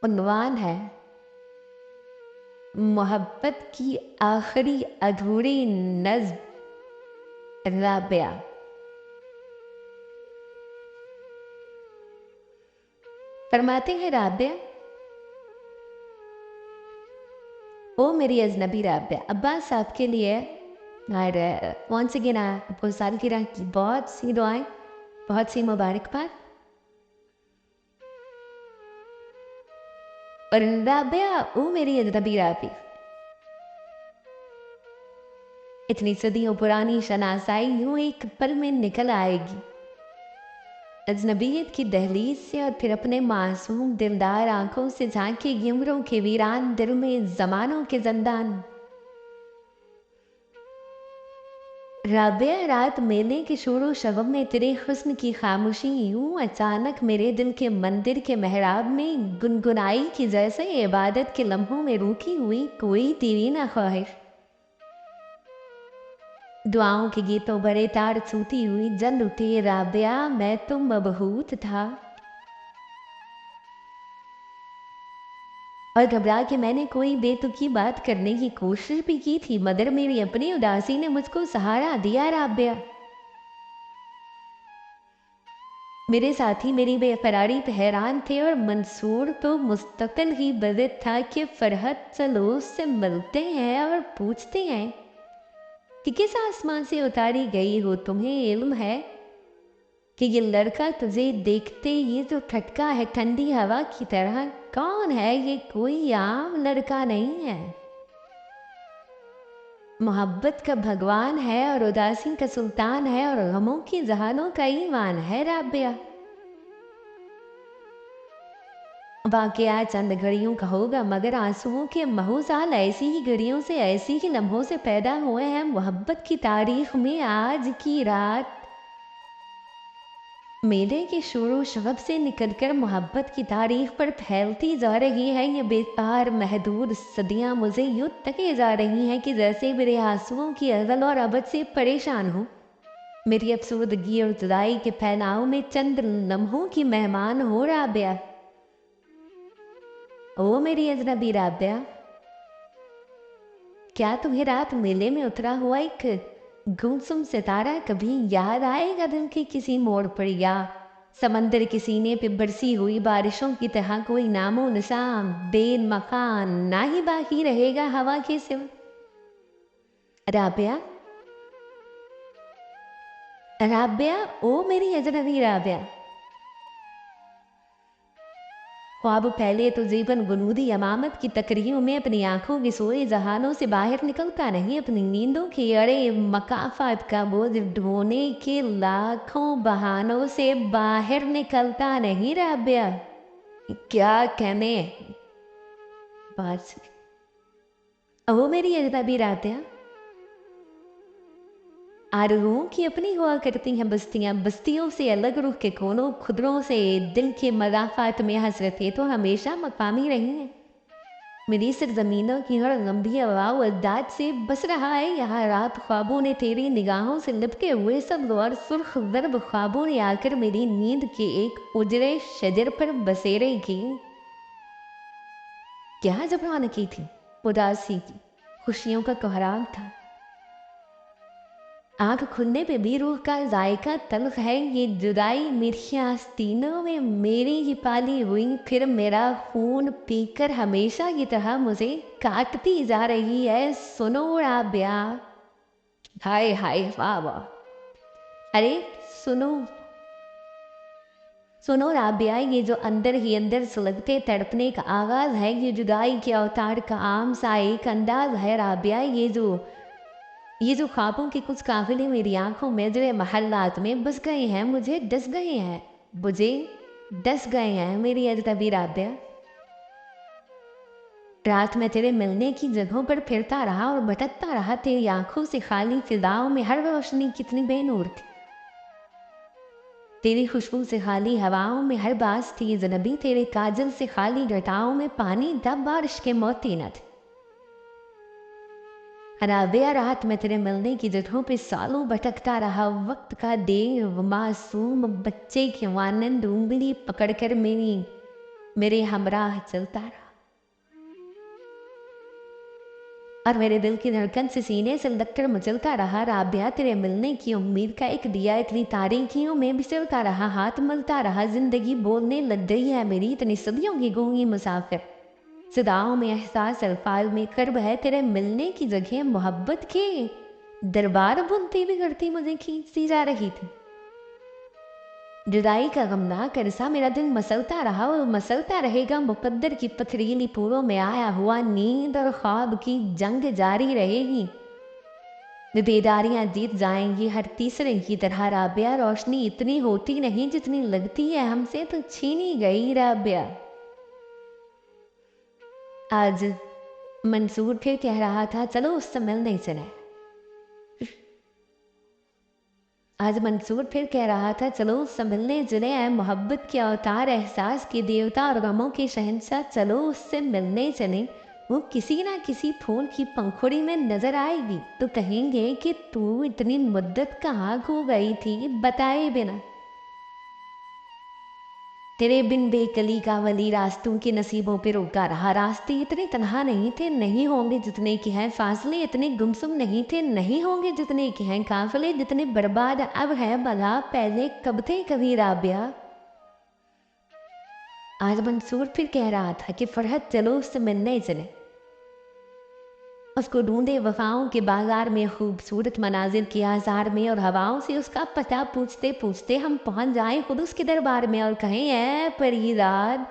उन्वान है मोहब्बत की आखिरी अधूरी नज़्म राबिया। फरमाते हैं राबिया, ओ मेरी अजनबी राबिया। अब्बास साहब के लिए और वंस अगेन आपको सालगिरह की बहुत सी दुआएं, बहुत सी मुबारकबाद। और राबिया, ओ मेरी अजनबी राबी, इतनी सदियों पुरानी शनासाई यूं एक पल में निकल आएगी अजनबीयत की दहलीज से, और फिर अपने मासूम दिलदार आंखों से झांकेगी उम्रों के वीरान दिल में जमानों के जंदान। राबिया, रात मेले के शोरो शगम में तेरे हुस्न की खामोशी यूं अचानक मेरे दिल के मंदिर के मेहराब में गुनगुनाई कि जैसे इबादत के लम्हों में रुकी हुई कोई तेरी ना ख्वाहिश। दुआओं के गीतों बड़े तार छूती हुई जन उठे राबिया, मैं तो मबहूत था और घबरा के मैंने कोई बेतुकी बात करने की कोशिश भी की थी, मगर मेरी अपनी उदासी ने मुझको सहारा दिया राबिया। मेरे साथी मेरी बेकरारी पे हैरान थे और मंसूर तो मुस्तकिल ही बज़िद था कि फरहत चलो उससे मिलते हैं और पूछते हैं कि किस आसमान से उतारी गई हो, तुम्हें इल्म है कि ये लड़का तुझे देखते ये जो खटका है ठंडी हवा की तरह, कौन है ये, कोई आम लड़का नहीं है, मोहब्बत का भगवान है और उदासी का सुल्तान है और गमों की जहानों का ईमान है राबिया। वाकया चंद घड़ियों का होगा, मगर आंसुओं के महुसाल ऐसी ही घड़ियों से, ऐसी ही लम्हों से पैदा हुए हैं मोहब्बत की तारीख में। आज की रात मेले के शोरो शगब से निकलकर मोहब्बत की तारीख पर फैलती जा रही है। ये बेकार महदूद सदियां मुझे यूं तके जा रही हैं कि जैसे मेरे आंसुओं की अज़ल और अबद से परेशान हूँ। मेरी अफसोदगी और जुदाई के फैलाव में चंद लम्हों की मेहमान हो राबिया। ओ मेरी अजनबी राबिया, क्या तुम्हें रात मेले में उतरा हुआ एक गुमसुम सितारा कभी याद आएगा दिल के किसी मोड़ पर, या समंदर के सीने पे बरसी हुई बारिशों की तरह कोई नामो निशान बेन मकान ना ही बाकी रहेगा हवा के सिवा। राबिया, राबिया, ओ मेरी अजनबी राबिया। ख्वाब पहले तो जीवन गुनूदी अमामत की तकरीरों में अपनी आंखों के सोए जहानों से बाहर निकलता नहीं, अपनी नींदों के अड़े मकाफात का बोझ ढोने के लाखों बहानों से बाहर निकलता नहीं राबिया। क्या कहने बस, वो मेरी अजनबी राबिया। आरज़ुओं की अपनी हुआ करती हैं बस्तियां, बस्तियों से अलग रुख के कोनों खुदरों से दिल के मज़ाफ़ात में हसरतें तो हमेशा मकामी रही हैं। मेरी सरज़मीनों की हर लंबी हवाओं अजदाद से बस रहा है यहाँ रात ख्वाबों ने तेरी निगाहों से लिपटे हुए सब और सुर्ख ज़र्ब ख्वाबों ने आकर मेरी नींद के एक उजरे शजर पर बसेरे की। क्या जबान की थी, उदासी की, खुशियों का कोहराम था। आँख खुलने पे भी रूह का जायका तल्ख है, ये जुदाई मेरी आस्तीनों में मेरी ही पाली हुई फिर मेरा खून पीकर हमेशा की तरह मुझे काटती जा रही है। सुनो राबिया, हाय हाय वाह वाह, अरे सुनो सुनो राबिया, ये जो अंदर ही अंदर सुलगते तड़पने का आगाज है, ये जुदाई के अवतार का आम सा एक अंदाज है राबिया। ये जो ख्वाबों के कुछ काफिले मेरी आंखों में जो महल्लात में बस गए हैं, मुझे डस गए हैं, मुझे डस गए हैं मेरी अजनबी राबिया। रात में तेरे मिलने की जगहों पर फिरता रहा और भटकता रहा, तेरी आंखों से खाली फिजाओं में हर रोशनी कितनी बेनूर थी, तेरी खुशबू से खाली हवाओं में हर बास थी अजनबी, तेरे काजल से खाली घटाओं में पानी दब बारिश के मोती न थे। राबिया, रात में तेरे मिलने की जगहों पे सालों भटकता रहा, वक्त का देव मासूम बच्चे के मानंद उंगली पकड़कर मेरी मेरे हमराह चलता रहा और मेरे दिल की धड़कन से सीने से लगकर मचलता रहा। राबिया तेरे मिलने की उम्मीद का एक दिया इतनी तारीखियों में बिसरता रहा, हाथ मलता रहा। जिंदगी बोलने लग गई है मेरी इतनी सदियों की गूंगी मुसाफिर। सदाओं में एहसास, अल्फाज में कर्ब है, तेरे मिलने की जगह मोहब्बत के दरबार बुनती बिगड़ती मुझे खींचती जा रही थी। जुदाई का गमनाक अरसा मेरा दिल मसलता रहा और मसलता रहेगा। मुकद्दर की पथरीली पूरों में आया हुआ नींद और ख्वाब की जंग जारी रहेगी। बेदारियां जीत जाएंगी हर तीसरे की तरह। राबिया रोशनी इतनी होती नहीं जितनी लगती है, हमसे तो छीनी गई राबिया। आज मंसूर फिर कह रहा था चलो उससे मिलने चले। आज मंसूर फिर कह रहा था चलो उससे मिलने चले। हैं मोहब्बत के अवतार, एहसास के देवता और गमों के शहंशाह, चलो उससे मिलने चले। वो किसी ना किसी फूल की पंखुड़ी में नजर आएगी तो कहेंगे कि तू इतनी मुद्दत कहाँ खो गई थी बताए बिना। तेरे बिन बेकली का वली रास्तों के नसीबों पे रोका रहा। रास्ते इतने तन्हा नहीं थे, नहीं होंगे जितने के हैं। फासले इतने गुमसुम नहीं थे, नहीं होंगे जितने के हैं। काफिले जितने बर्बाद अब है भला पहले कब थे कभी राबिया। आज मंसूर फिर कह रहा था कि फरहत चलो उससे मिलने चले। उसको ढूंढे वफाओं के बाजार में, खूबसूरत मनाजिर के आज़ार में, और हवाओं से उसका पता पूछते पूछते हम पहुंच जाएं खुद उसके दरबार में और कहें ए परीदाद,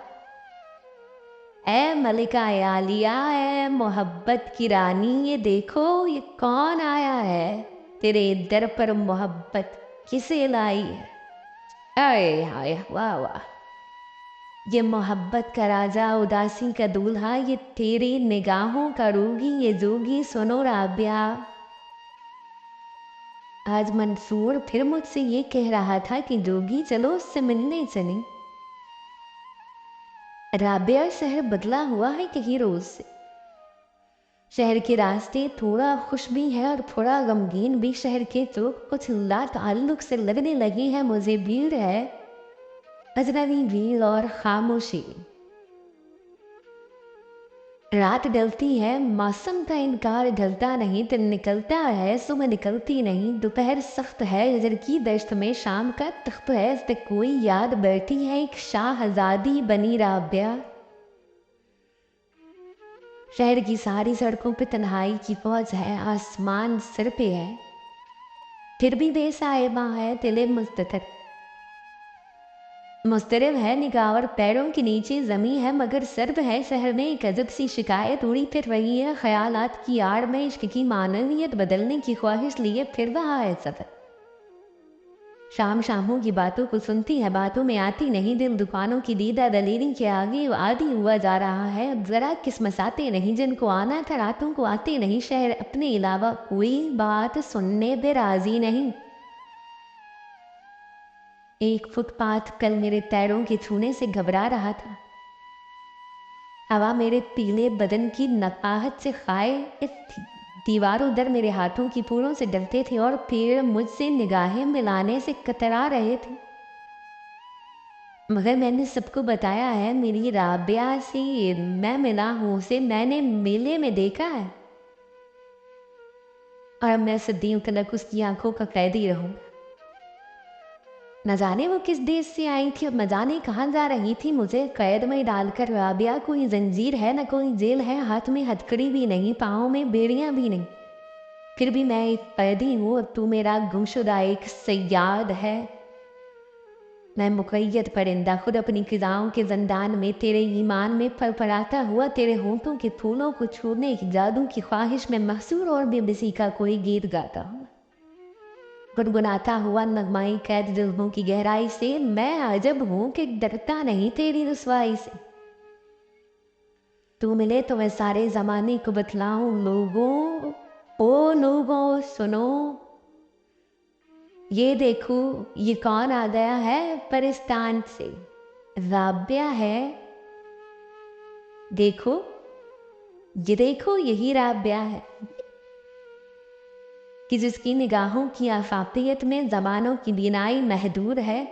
ए मलिका आलिया, ए मोहब्बत की रानी, ये देखो ये कौन आया है तेरे दर पर, मोहब्बत किसे लाई है। आए हाय वाह वाह, ये मोहब्बत का राजा, उदासी का दूल्हा, ये तेरी निगाहों का रोगी, ये जोगी सुनो राबिया। आज मंसूर फिर मुझसे ये कह रहा था कि जोगी चलो उससे मिलने चले। राबिया शहर बदला हुआ है कहीं रोज से। शहर के रास्ते थोड़ा खुश भी है और थोड़ा गमगीन भी। शहर के चौक कुछ लाताल्लुक से लगने लगे हैं मुझे। भीड़ है, अजनबी भीड़ और खामोशी। रात डलती है, मौसम का इनकार ढलता नहीं। दिन निकलता है, सुबह निकलती नहीं। दोपहर सख्त है, नजर की दश्त में शाम का तख्त है। इस पे कोई याद बैठी है, एक शाहजादी बनी राबिया। शहर की सारी सड़कों पे तन्हाई की फौज है, आसमान सिर पे है, फिर भी बेसाहिबा है दिल मुस्ततर। मुस्तरब है निगाह और पैरों के नीचे ज़मीं है मगर सर्द है। शहर में एक अजब सी शिकायत उड़ी फिर रही है। ख्यालात की आड़ में इश्क की मानवियत बदलने की ख्वाहिश लिए फिर रहा है सफ़र। शाम शामों की बातों को सुनती है, बातों में आती नहीं। दिल दुकानों की दीदा दलीली के आगे आदी हुआ जा रहा है। ज़रा किस्मसाते नहीं जिनको आना था रातों को आते नहीं। शहर अपने अलावा कोई बात सुनने पे राजी नहीं। एक फुटपाथ कल मेरे पैरों के छूने से घबरा रहा था। हवा मेरे पीले बदन की नकाहत से खाए थी। दीवारों दर मेरे हाथों की फूलों से डरते थे और पेड़ मुझसे निगाहें मिलाने से कतरा रहे थे। मगर मैंने सबको बताया है मेरी राबिया से मैं मिला हूँ, उसे मैंने मेले में देखा है और मैं सदियों तक उसकी आंखों का कैदी रहूँगा। न जाने वो किस देश से आई थी और न जाने कहाँ जा रही थी मुझे कैद में डालकर। राबिया कोई जंजीर है न कोई जेल है, हाथ में हथकड़ी भी नहीं, पाँव में बेड़ियाँ भी नहीं, फिर भी मैं एक कैदी हूँ और तू मेरा गुमशुदा एक सयाद है। मैं मुक़य्यद परिंदा खुद अपनी क़िज़ाओं के ज़ंदान में, तेरे ईमान में फड़फड़ाता हुआ, तेरे होंठों के फूलों को छूने की जादू की ख्वाहिश में महसूर और बेबसी का कोई गीत गाता हूँ। गुनगुनाता हुआ नगमाई कैद जुल्मों की गहराई से, मैं अजब हूँ कि डरता नहीं तेरी रुसवाई से। तू मिले तो मैं सारे ज़माने को बतलाऊं लोगों, ओ लोगों सुनो, ये देखो ये कौन आ गया है परिस्तान से। राबिया है, देखो ये देखो यही राबिया है कि जिसकी निगाहों की आफाकियत में ज़मानों की बीनाई महदूद है।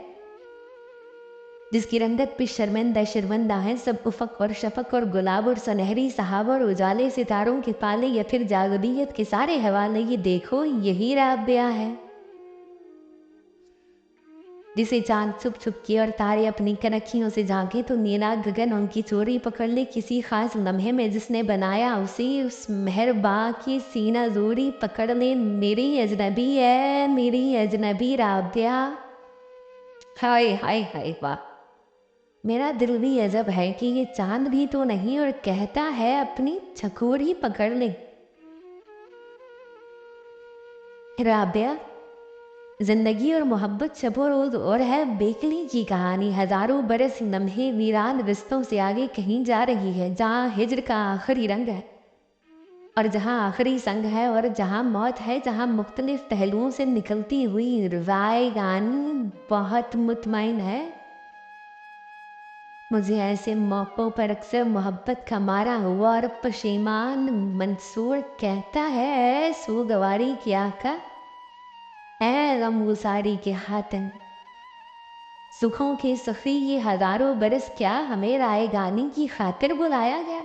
जिसकी रंगत पे शर्मिंदा है सब उफक और शफक और गुलाब और सुनहरी सहाब और उजाले सितारों के पाले या फिर जागदियत के सारे हवाले, ये देखो यही राबिया है जिसे चांद छुप छुप के और तारे अपनी कनखियों से झांके तो नीला गगन उनकी चोरी पकड़ ले किसी खास लम्हे में जिसने बनाया उसे, उस मेहरबा की सीना जोरी पकड़ ले, मेरी अजनबी है मेरी अजनबी राबिया। हाय हाय हाय वाह, मेरा दिल भी अजब है कि ये चांद भी तो नहीं और कहता है अपनी छकोर ही पकड़ ले। राबिया, जिंदगी और मोहब्बत शबो रोज और है बेकली की कहानी, हजारों बरस लम्हे वीरान रिश्तों से आगे कहीं जा रही है, जहाँ हिज्र का आखिरी रंग है और जहाँ आखिरी संग है और जहाँ मौत है, जहाँ मुख्तलिफ पहलुओं से निकलती हुई रवाए गानी बहुत मुतमईन है। मुझे ऐसे मौक़ों पर अक्सर मोहब्बत का मारा हुआ और पशेमान मंसूर कहता है सुगवारी की आका ऐ गमगुसारी के हाथन, सुखों के सखी ये हजारों बरस क्या हमें राय गाने की खातिर बुलाया गया?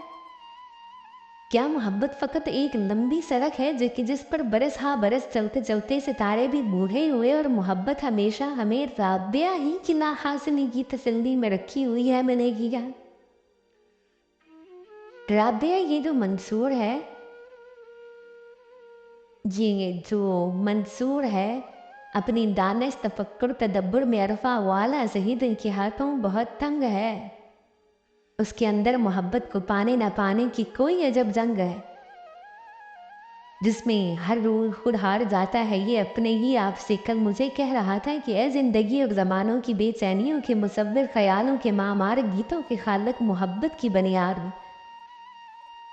क्या मोहब्बत फ़कत एक लंबी सड़क है जिस पर बरस हाँ बरस चलते चलते सितारे भी बूढ़े हुए और मोहब्बत हमेशा हमें राबिया ही की नाहासिनी की तसल्ली में रखी हुई है मिलेगी क्या? राबिया, ये जो मंसूर है, ये जो मंसूर है अपनी दानिश तफक्कुर तदब्बुर में अरफा वाला शहीद के हाथों बहुत तंग है। उसके अंदर मोहब्बत को पाने न पाने की कोई अजब जंग है जिसमें हर रोज खुद हार जाता है। ये अपने ही आप से कल मुझे कह रहा था कि ए जिंदगी और ज़मानों की बेचैनियों के मुसव्विर ख्यालों के मामार गीतों के खालक मोहब्बत की बनियाद,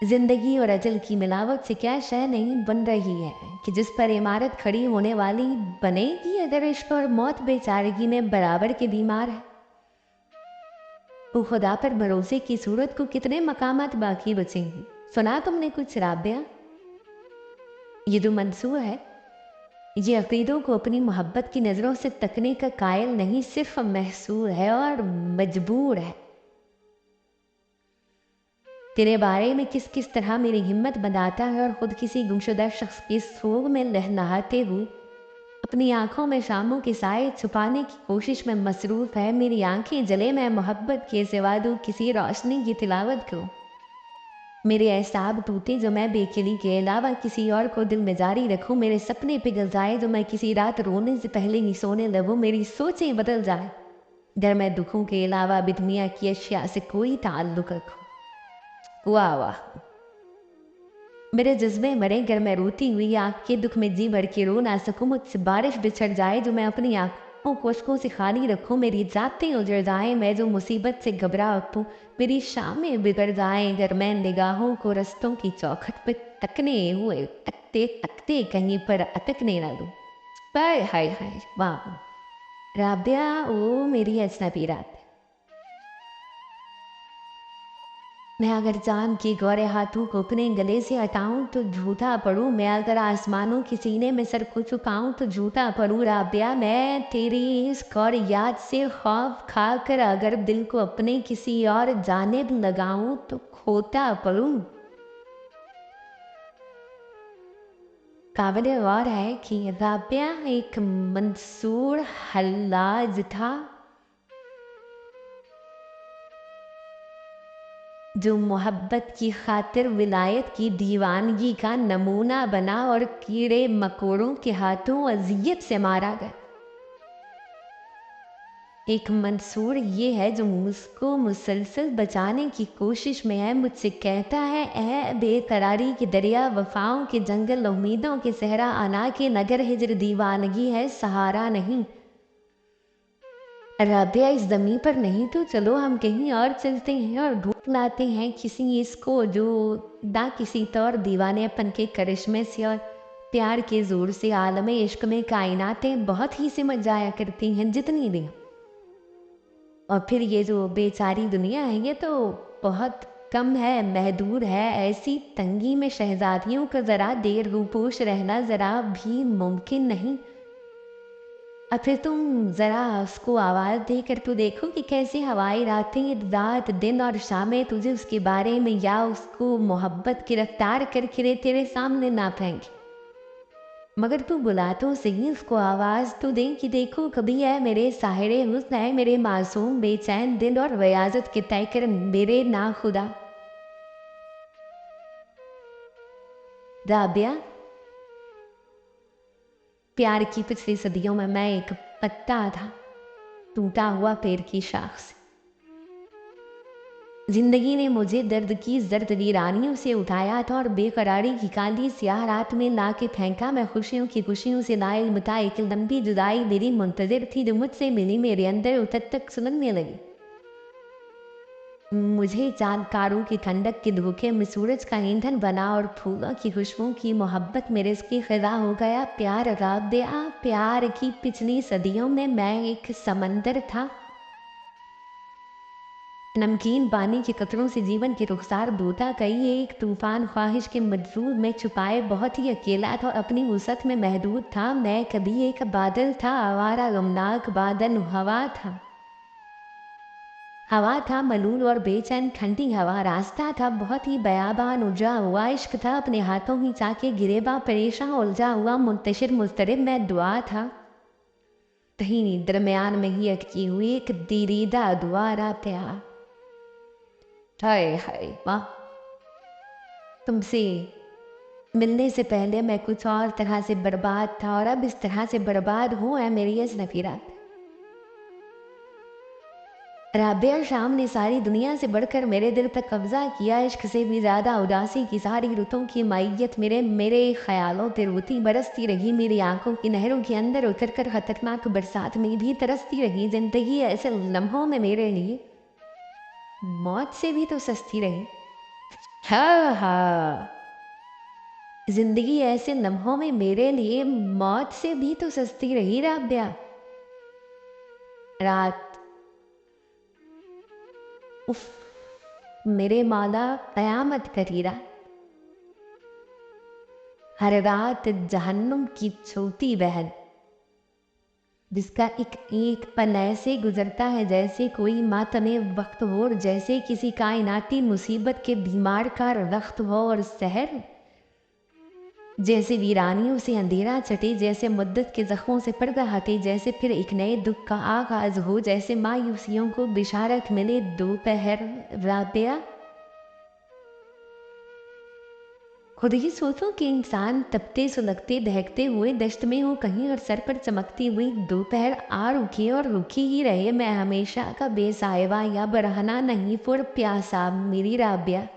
जिंदगी और अजल की मिलावट से क्या शय नहीं बन रही है कि जिस पर इमारत खड़ी होने वाली बनेगी अगर इश्क और मौत बेचारगी में बराबर के बीमार है। वो खुदा पर भरोसे की सूरत को कितने मकामात बाकी बचेंगी। सुना तुमने कुछ राबिया? ये जो मंसूर है ये अकीदों को अपनी मोहब्बत की नज़रों से तकने का कायल नहीं, सिर्फ महसूर है और मजबूर है। तेरे बारे में किस किस तरह मेरी हिम्मत बनाता है और खुद किसी गुमशुदा शख्स की सोग में लहलहाते हुए अपनी आंखों में शामों के साए छुपाने की कोशिश में मसरूफ़ है। मेरी आंखें जले मैं मोहब्बत के सिवा दूँ किसी रोशनी की तिलावत करूँ। मेरे एहसाब टूटे जो मैं बेखली के अलावा किसी और को दिल में जारी रखूँ। मेरे सपने पिघल जाए जो मैं किसी रात रोने से पहले ही सोने लगूँ। मेरी सोचें बदल जाए डर मैं दुखों के अलावा बिदनिया की अशिया से कोई ताल्लुक रखूँ। वाह वाह, मेरे जज्बे मरे गर मैं रोती हुई आँख के दुख में जी भर के रो ना सकूँ। मुझसे बारिश बिछड़ जाए जो मैं अपनी आँखों को अश्कों से खाली रखूँ। मेरी जातें उजड़ जाएँ मैं जो मुसीबत से घबरा उठूँ। मेरी शामें बिगड़ जाएँ अगर मैं निगाहों को रस्तों की चौखट पर तकने हुए तकते तकते कहीं पर अटकने ना दूँ। हाय हाय हाय वाह राबिया, ओ मेरी अजनबी रात, मैं अगर चांद के गौरे हाथों को अपने गले से हटाऊं तो झूठा पड़ूं। मैं अगर आसमानों के सीने में सर को झुकाऊं तो झूठा पड़ूं। राबिया, मैं तेरी इस और याद से खौफ खा कर अगर दिल को अपने किसी और जानिब लगाऊं तो खोता पड़ूं। काबिल गौर है कि राबिया एक मंसूर हल्लाज था जो मोहब्बत की खातिर विलायत की दीवानगी का नमूना बना और कीड़े मकोड़ों के हाथों अजियत से मारा गया। एक मंसूर ये है जो मुझको मुसलसल बचाने की कोशिश में है। मुझसे कहता है ए बेकरारी के दरिया, वफाओं के जंगल, उम्मीदों के सहरा, अना के नगर हिजर दीवानगी है सहारा नहीं। राबिया, इस ज़मीन पर नहीं तो चलो हम कहीं और चलते हैं और ढूंढ लाते हैं किसी इसको जो ना किसी तौर दीवानेपन के करिश्मे से और प्यार के जोर से आलमे इश्क में कायनातें बहुत ही सिमट जाया करती हैं जितनी भी। और फिर ये जो बेचारी दुनिया है ये तो बहुत कम है, महदूद है। ऐसी तंगी में शहजादियों का ज़रा देर रूपोश रहना ज़रा भी मुमकिन नहीं। और फिर तुम ज़रा उसको आवाज़ देकर तो देखो कि कैसे हवाई रातें रात दिन और शामें तुझे उसके बारे में या उसको मोहब्बत की रफ्तार करके तेरे सामने ना फेंके। मगर तू बुला तो सही, उसको आवाज़ तो दे कि देखो कभी है मेरे साहिरे हुस्न, है मेरे मासूम बेचैन दिल और वयाजत के तय कर मेरे ना खुदा। राबिया, प्यार की पिछली सदियों में मैं एक पत्ता था, टूटा हुआ पेड़ की शाख से। जिंदगी ने मुझे दर्द की जर्द वीरानियों से उठाया था और बेकरारी की काली स्याह रात में ला के फेंका। मैं खुशियों की खुशियों से नाइल मिटा, एक लंबी जुदाई मेरी मुंतजिर थी जो मुझसे मिली, मेरे अंदर उतर तक सुनने लगी। मुझे जानकारों की ठंडक के धोखे में सूरज का ईंधन बना और फूलों की खुशबू की मोहब्बत मेरे इसकी खिदा हो गया। प्यार राबिया, प्यार की पिछली सदियों में मैं एक समंदर था, नमकीन पानी के कतरों से जीवन के रुखसार धोता कई एक तूफान ख्वाहिश के मजरूर में छुपाए बहुत ही अकेला था और अपनी वसत में महदूद था। मैं कभी एक बादल था, आवारा गमनाक बादल, हवा था मलूल और बेचैन ठंडी हवा, रास्ता था बहुत ही बयाबान, उलझा हुआ इश्क था अपने हाथों ही चाके गिरेबा, परेशान उलझा हुआ मुंतशिर मुस्तरिब मैं दुआ था, कहीं दरमियान में ही अटकी हुई एक दीरीदा दुआरा प्यार। हाय हाय माँ, तुमसे मिलने से पहले मैं कुछ और तरह से बर्बाद था और अब इस तरह से बर्बाद हूँ है मेरी अजनबी रात। राबिया, शाम ने सारी दुनिया से बढ़कर मेरे दिल पर कब्जा किया, इश्क से भी ज्यादा उदासी की सारी रुतों की माइयत मेरे ख्यालों पे रोती बरसती रही, मेरी आंखों की नहरों के अंदर उतरकर खतरनाक बरसात में भी तरसती रही। जिंदगी ऐसे लम्हों में मेरे लिए मौत से भी तो सस्ती रही। हाँ हाँ, जिंदगी ऐसे लम्हों में मेरे लिए मौत से भी तो सस्ती रही राबिया। रात, उफ, मेरे मौला कयामत करी रात, हर रात जहन्नुम की छोटी बहन, जिसका एक एक पल ऐसे गुजरता है जैसे कोई मातमे वक्त हो और जैसे किसी कायनाती मुसीबत के बीमार का रख्त हो और सहर जैसे वीरानियों से अंधेरा चटे, जैसे मुद्दत के जख्मों से पर्दा हटे, जैसे फिर एक नए दुख का आगाज हो, जैसे मायूसियों को बिशारत मिले दोपहर। राबिया, खुद ही सोचो कि इंसान तपते सुलगते दहकते हुए दश्त में हो कहीं और सर पर चमकती हुई दोपहर आ रुकी और रुकी ही रहे। मैं हमेशा का बेसायवा या बरहना नहीं फुर प्यासा मेरी राबिया,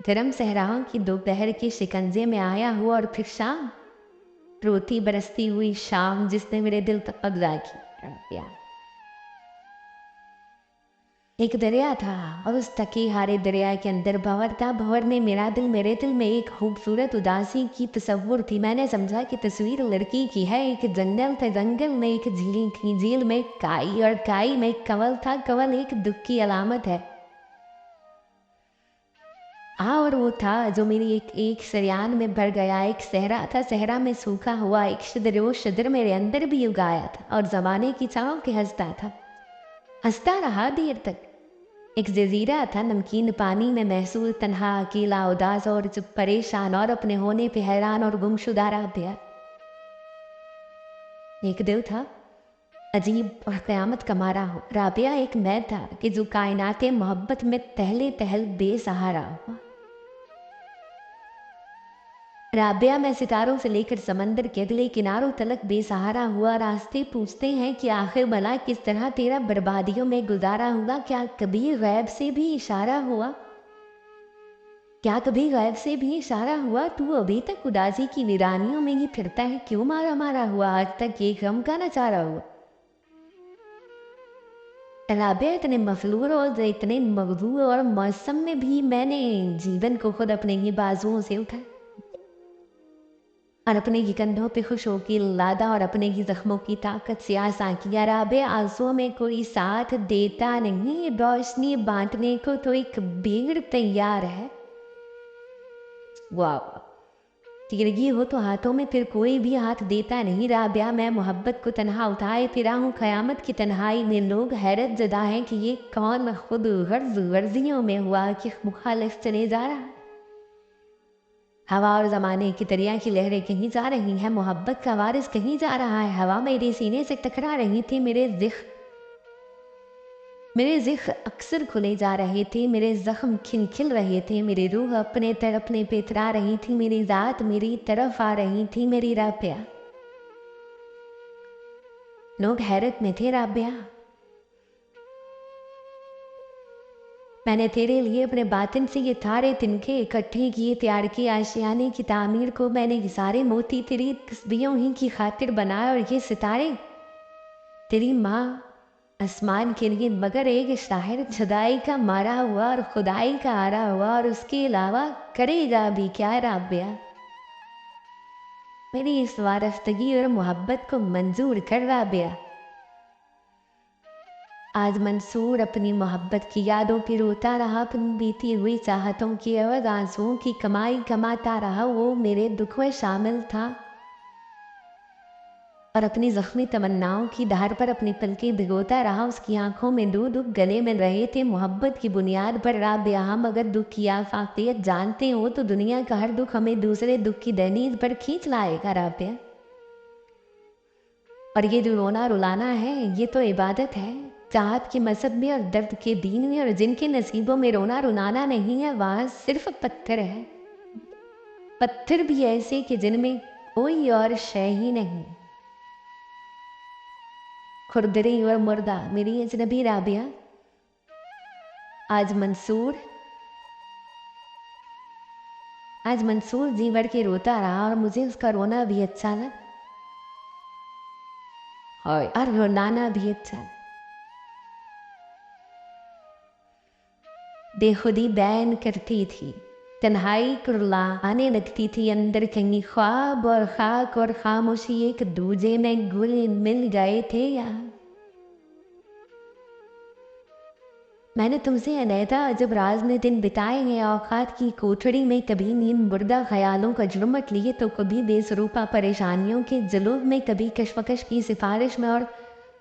गर्म सहराओं की दोपहर के शिकंजे में आया हुआ और फिर शाम, रोती बरसती हुई शाम जिसने मेरे दिल तक कब्जा की। एक दरिया था और उस थके हारे दरिया के अंदर भंवर था। भंवर ने मेरे दिल में एक खूबसूरत उदासी की तस्वुर थी। मैंने समझा कि तस्वीर लड़की की है। एक जंगल था, जंगल में एक झील थी, झील में काई और काई में कंवल था। कंवल एक दुख की अलामत है। हाँ, और वो था जो मेरी एक सरियान में भर गया। एक सहरा था, सहरा में सूखा हुआ एक शिदर, वो शिदर मेरे अंदर भी उगाया था और जमाने की छाँव के हंसता था, हंसता रहा देर तक। एक जजीरा था, नमकीन पानी में महसूस, तन्हा अकेला उदास और चुप परेशान और अपने होने पे हैरान और गुमशुदा राबिया। एक दिल था अजीब और क़यामत का मारा हो। राबिया, एक मैं था कि जो कायनाते मोहब्बत में तहले तहल बेसहारा हुआ। राबिया, मैं सितारों से लेकर समंदर के अगले किनारों तलक बेसहारा हुआ। रास्ते पूछते हैं कि आखिर भला किस तरह तेरा बर्बादियों में गुजारा हुआ। क्या कभी गैब से भी इशारा हुआ? क्या कभी गैब से भी इशारा हुआ? तू अभी तक उदासी की वीरानियों में ही फिरता है, क्यों मारा मारा हुआ? आज तक ये गम का नचारा हुआ। राबिया, इतने मफलूर और इतने मगजूर और मौसम में भी मैंने जीवन को खुद अपने ही बाजुओं से उठा और अपने ही कंधों पे खुश होकर लादा और अपने ही जख्मों की ताकत से आसा किया। राबिया, आंसुओं में कोई साथ देता नहीं, रोशनी बांटने को तो एक भीड़ तैयार है। वाह, तिरगी हो तो हाथों में फिर कोई भी हाथ देता नहीं। राबिया, मैं मोहब्बत को तन्हा उठाए फिरा हूँ क़यामत की तन्हाई में। लोग हैरत ज़दा हैं कि ये कौन खुद गर्ज वर्जियों में हुआ कि मुखालिफ चले जा रहा। हवा और ज़माने की दरिया की लहरें कहीं जा रही हैं, मोहब्बत का वारिस कहीं जा रहा है। हवा मेरे सीने से टकरा रही थी, मेरे ज़िक्र अक्सर खुले जा रहे थे, मेरे ज़ख्म खिलखिल रहे थे, मेरी रूह अपने तड़पने पे इतरा रही थी, मेरी ज़ात मेरी तरफ आ रही थी, मेरी राबिया। लोग हैरत में थे। राबिया, मैंने तेरे लिए अपने बातिन से ये थारे तिनके इकट्ठे किए, तैयार किए आशियाने की तामीर को। मैंने ये सारे मोती तेरी तस्बीहों ही की खातिर बनाए, और ये सितारे तेरी माँ आसमान के लिए मगर एक शायर जुदाई का मारा हुआ और खुदाई का आरा हुआ, और उसके अलावा करेगा भी क्या। राबिया, मेरी इस वारफ्तगी और मोहब्बत को मंजूर कर। राबिया, आज मंसूर अपनी मोहब्बत की यादों पे रोता रहा, अपनी बीती हुई चाहतों की अवध आंसुओं की कमाई कमाता रहा। वो मेरे दुख में शामिल था और अपनी जख्मी तमन्नाओं की धार पर अपनी पलकें भिगोता रहा। उसकी आंखों में दो दुख गले मिल रहे थे मोहब्बत की बुनियाद पर। राबिया, हम अगर दुख की आफाकियत जानते हो तो दुनिया का हर दुख हमें दूसरे दुख की दहलीज पर खींच लाएगा। राबिया, और ये जो रोना रुलाना है ये तो इबादत है, चाहत के मजहब में और दर्द के दीन में। और जिनके नसीबों में रोना रुलाना नहीं है वहाँ सिर्फ पत्थर है, पत्थर भी ऐसे कि जिनमें कोई और शय ही नहीं। खुरदरी और मुर्दा मेरी अजनबी राबिया, आज मंसूर जी भर के रोता रहा, और मुझे उसका रोना भी अच्छा लगा और रुलाना भी अच्छा। बेखुदी बैन करती थी, तन्हाई कुरला आने लगती थी अंदर कहीं। ख्वाब और खाक और खामोशी एक दूजे में घुल मिल गए थे। या मैंने तुमसे अलहदा अजब राज ने दिन बिताए हैं, औकात की कोठड़ी में कभी नींद मुर्दा ख्यालों का जुर्मट लिए तो कभी बेसरूपा परेशानियों के जुलूम में, कभी कशमकश की सिफारिश में, और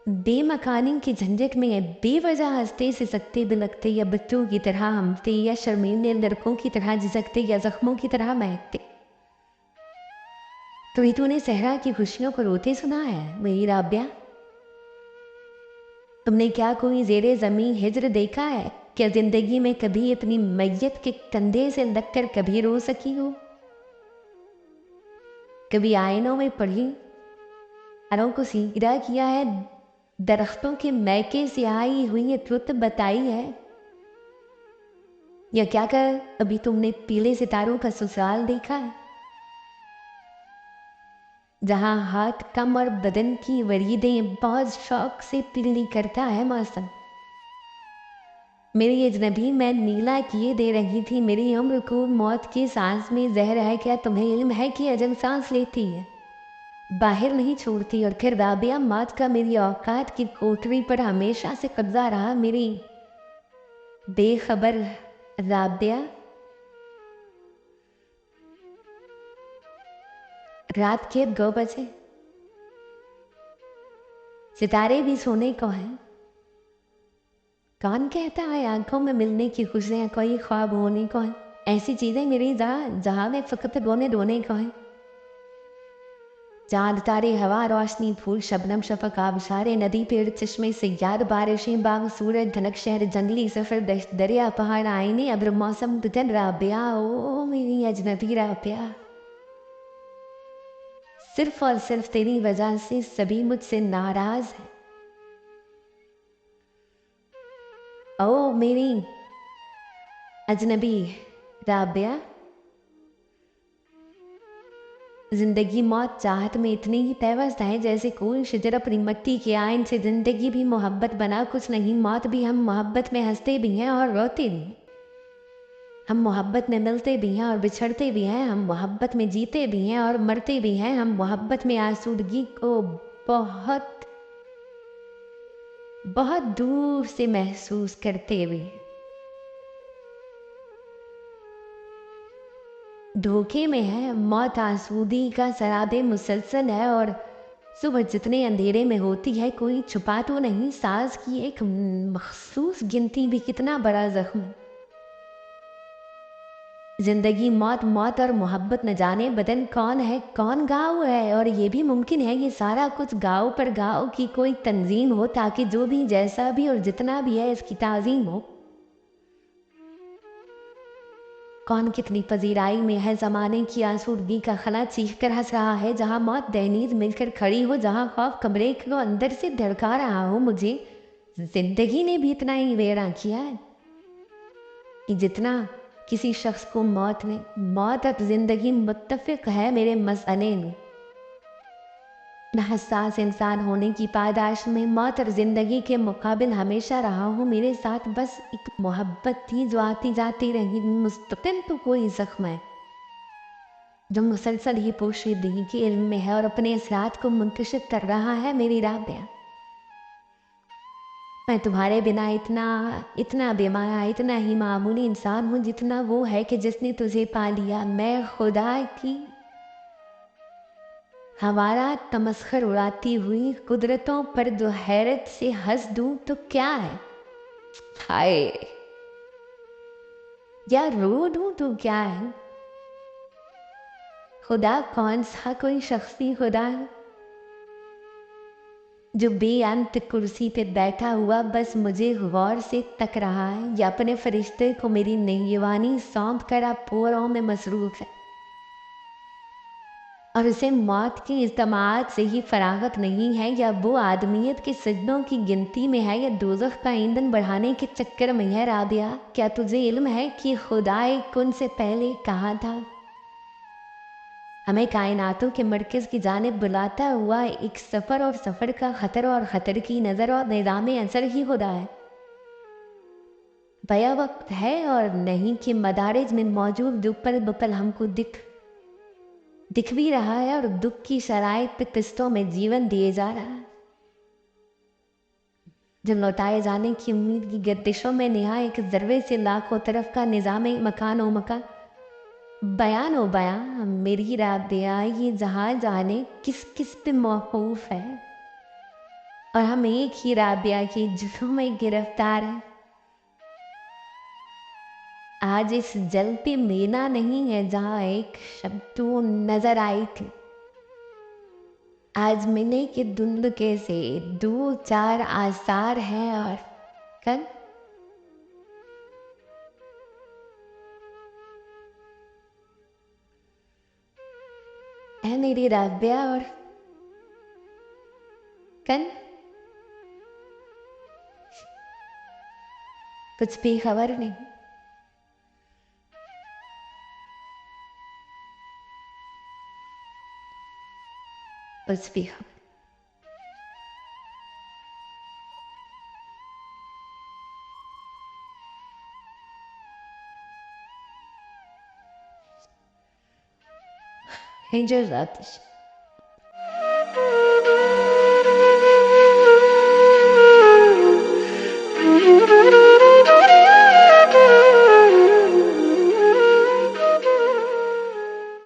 बेमकानी की झंझट में बेवजह हंसते सिसकते बिलकते, या बच्चों की तरह हमते, या शर्मीले लड़कों की तरह झिझकते, या जख्मों की तरह महकते। तो तूने सहरा की खुशियों को रोते सुना है मेरी राबिया? तुमने क्या कोई जेरे ज़मीं हिज्र देखा है? क्या जिंदगी में कभी अपनी मैयत के कंधे से लगकर कभी रो सकी हो? कभी आईनों में पढ़ी अरों को सीधा किया है, दरख्तों के मैके से आई हुई ये रुत बताई है? या क्या कर अभी तुमने पीले सितारों का ससुराल देखा है, जहां हाथ कम और बदन की वरीदें बहुत शौक से पीली करता है मौसम? मेरी अजनबी मैं नीला किए दे रही थी, मेरी उम्र को मौत की सांस में जहर है। क्या तुम्हें इल्म है कि अजल सांस लेती है, बाहर नहीं छोड़ती? और फिर राबिया, मौत का मेरी औकात की कोठरी पर हमेशा से कब्जा रहा। मेरी बेखबर राबिया, रात के 2 बजे, सितारे भी सोने को हैं। कौन कहता है आंखों में मिलने की खुशियाँ कोई ख्वाब होने को है? ऐसी चीजें मेरी जहाँ में फकत रोने रोने को है। चांद तारे हवा रोशनी फूल शबनम शफक आबशारे नदी पेड़ चश्मे सैयाद बारिशें बाग सूरज धनक शहर जंगली सफर दश्त दरिया पहाड़ आईने अब्र मौसम दुतन। राबिया, ओ मेरी अजनबी राबिया, सिर्फ और सिर्फ तेरी वजह से सभी मुझसे नाराज है। ओ मेरी अजनबी राबिया, जिंदगी मौत चाहत में इतनी ही पैवस्त है जैसे कोई शजर अपनी मट्टी के आयन से। जिंदगी भी मोहब्बत बना कुछ नहीं, मौत भी। हम मोहब्बत में हंसते भी हैं और रोते भी हैं, हम मोहब्बत में मिलते भी हैं और बिछड़ते भी हैं, हम मोहब्बत में जीते भी हैं और मरते भी हैं, हम मोहब्बत में आसूदगी को बहुत बहुत दूर से महसूस करते हुए। धोखे में है। मौत आसूदी का शराबे मुसलसल है और सुबह जितने अंधेरे में होती है कोई छुपा तो नहीं। सांस की एक मखसूस गिनती भी कितना बड़ा जख्म। जिंदगी मौत, मौत और मोहब्बत न जाने बदन कौन है कौन गाँव है। और ये भी मुमकिन है ये सारा कुछ गाँव पर गाँव की कोई तंजीम हो, ताकि जो भी जैसा भी और जितना भी है इसकी ताजीम हो। कौन कितनी पजीराई में है, जमाने की आसूदगी का खला चीख कर हंस रहा है। जहाँ मौत दहलीज मिलकर खड़ी हो, जहाँ खौफ कमरे को अंदर से धड़का रहा हो। मुझे जिंदगी ने भी इतना ही वेरा किया है कि जितना किसी शख्स को मौत ने। मौत और जिंदगी मुत्तफिक है मेरे मसले में। मैं हसास इंसान होने की पादाश में मौत और जिंदगी के मुकाबिल हमेशा रहा हूँ। मेरे साथ बस एक मोहब्बत थी जो आती जाती रही। मुस्तकिल तो कोई जख्म है जो मुसलसल ही पोशीदगी के इल्म में है और अपने असरात को मुंतशिर कर रहा है। मेरी राबिया, मैं तुम्हारे बिना इतना इतना बेमाया, इतना ही मामूली इंसान हूँ जितना वो है कि जिसने तुझे पा लिया। मैं खुदा की हमारा तमस्खर उड़ाती हुई कुदरतों पर जो हैरत से हंस दूं तो क्या है। हाय, या रो दूं तो क्या है। खुदा कौन सा कोई शख्सी खुदा है जो बेअंत कुर्सी पे बैठा हुआ बस मुझे गौर से तक रहा है, या अपने फरिश्ते को मेरी नगहबानी सौंप कर आप पोरों में मसरूफ है और उसे मौत की इज्तमात से ही फरागत नहीं है, या वो आदमियत के सजदों की गिनती में है, या दोज़ख का ईंधन बढ़ाने के चक्कर में है। राबिया, क्या तुझे इल्म है कि खुदाए कुन से पहले कहाँ था। हमें कायनातों के मरकज़ की जानिब बुलाता हुआ एक सफ़र, और सफ़र का ख़तर और ख़तर की नज़र और निज़ाम असर ही खुदा है। बया वक्त है और नहीं कि मदारिज में मौजूद दुपल बुपल हमको दिख भी रहा है और दुख की शराइत पे किस्तों में जीवन दिए जा रहा है। जब लौटाए जाने की उम्मीद की गर्दिशों में नेहा एक जर्वे से लाखों तरफ का निज़ाम मकान ओ मकान, बयान ओ बयान। मेरी राबिया, ये जहाँ जाने किस किस पे मौकूफ है और हम एक ही राबिया के जुल्म में गिरफ्तार हैं। आज इस जल पे मीना नहीं है जहाँ एक शब्द नजर आई थी। आज मिलने के धुंध के से 2-4 आसार हैं और कल है मेरी राबिया, और कल कुछ भी खबर नहीं। कुछ भी खबर। Angel Latish.